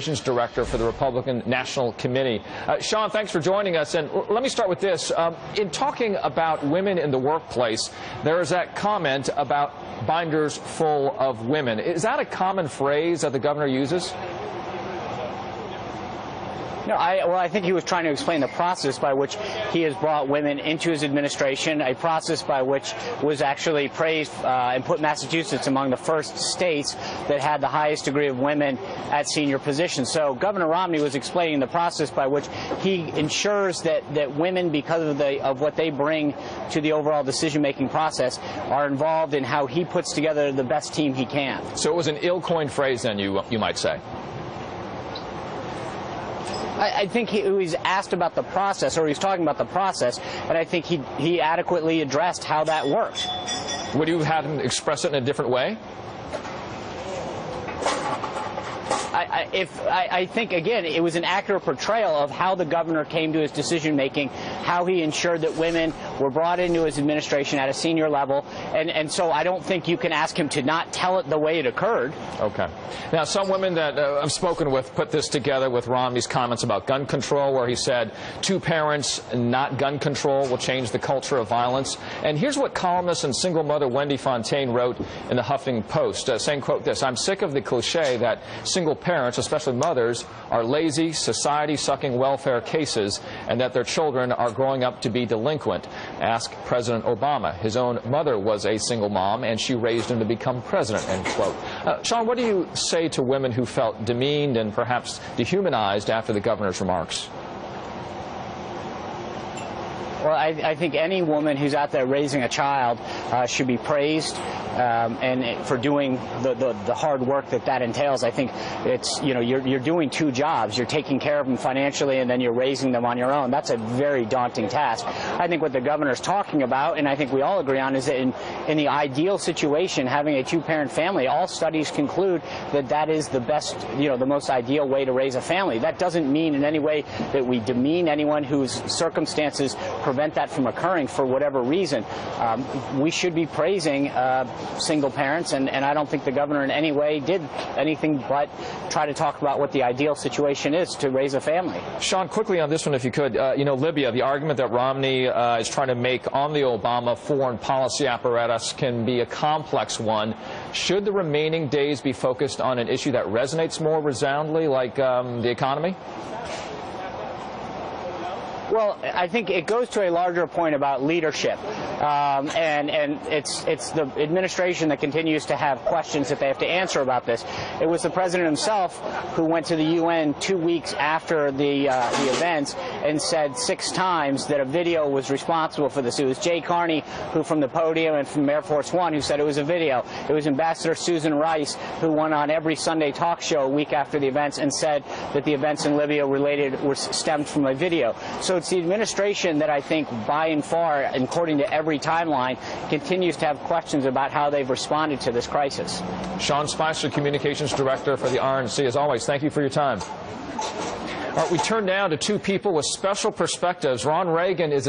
Director for the Republican National Committee. Sean, thanks for joining us. And let me start with this. In talking about women in the workplace, there is that comment about binders full of women. Is that a common phrase that the governor uses? No, I think he was trying to explain the process by which he has brought women into his administration, a process by which was actually praised and put Massachusetts among the first states that had the highest degree of women at senior positions. So Governor Romney was explaining the process by which he ensures that women, because of what they bring to the overall decision-making process, are involved in how he puts together the best team he can. So it was an ill-coined phrase, then, you might say. I think he was asked about the process, or he was talking about the process, and I think he adequately addressed how that worked. Would you have him express it in a different way? I think, again, it was an accurate portrayal of how the governor came to his decision-making, how he ensured that women were brought into his administration at a senior level, and so I don't think you can ask him to not tell it the way it occurred. Okay. Now, some women that I've spoken with put this together with Romney's comments about gun control, where he said, 2 parents, not gun control, will change the culture of violence. And here's what columnist and single mother Wendy Fontaine wrote in the Huffington Post, saying, quote, this: "I'm sick of the cliche that single parents, especially mothers, are lazy, society-sucking welfare cases, and that their children are growing up to be delinquent. Ask President Obama. His own mother was a single mom, and she raised him to become president," end quote. Sean, what do you say to women who felt demeaned and perhaps dehumanized after the governor's remarks? Well, I think any woman who's out there raising a child should be praised and for doing the hard work that entails. I think it's, you're doing 2 jobs. You're taking care of them financially, and then you're raising them on your own. That's a very daunting task. I think what the governor's talking about, and I think we all agree on, is that in the ideal situation, having a 2-parent family, all studies conclude that is the best, the most ideal way to raise a family. That doesn't mean in any way that we demean anyone whose circumstances prevent that from occurring for whatever reason. We should be praising single parents, and I don't think the governor in any way did anything but try to talk about what the ideal situation is to raise a family. Sean, quickly on this one, if you could, Libya, the argument that Romney is trying to make on the Obama foreign policy apparatus can be a complex one. Should the remaining days be focused on an issue that resonates more resoundingly, like the economy? Well, I think it goes to a larger point about leadership, and it's the administration that continues to have questions that they have to answer about this. It was the president himself who went to the UN 2 weeks after the events and said 6 times that a video was responsible for this. It was Jay Carney who, from the podium and from Air Force One, who said it was a video. It was Ambassador Susan Rice who went on every Sunday talk show a week after the events and said that the events in Libya were stemmed from a video. So it's the administration that I think, by and far, according to every timeline, continues to have questions about how they've responded to this crisis. Sean Spicer, Communications Director for the RNC. As always, thank you for your time. All right, we turn now to 2 people with special perspectives. Ron Reagan is a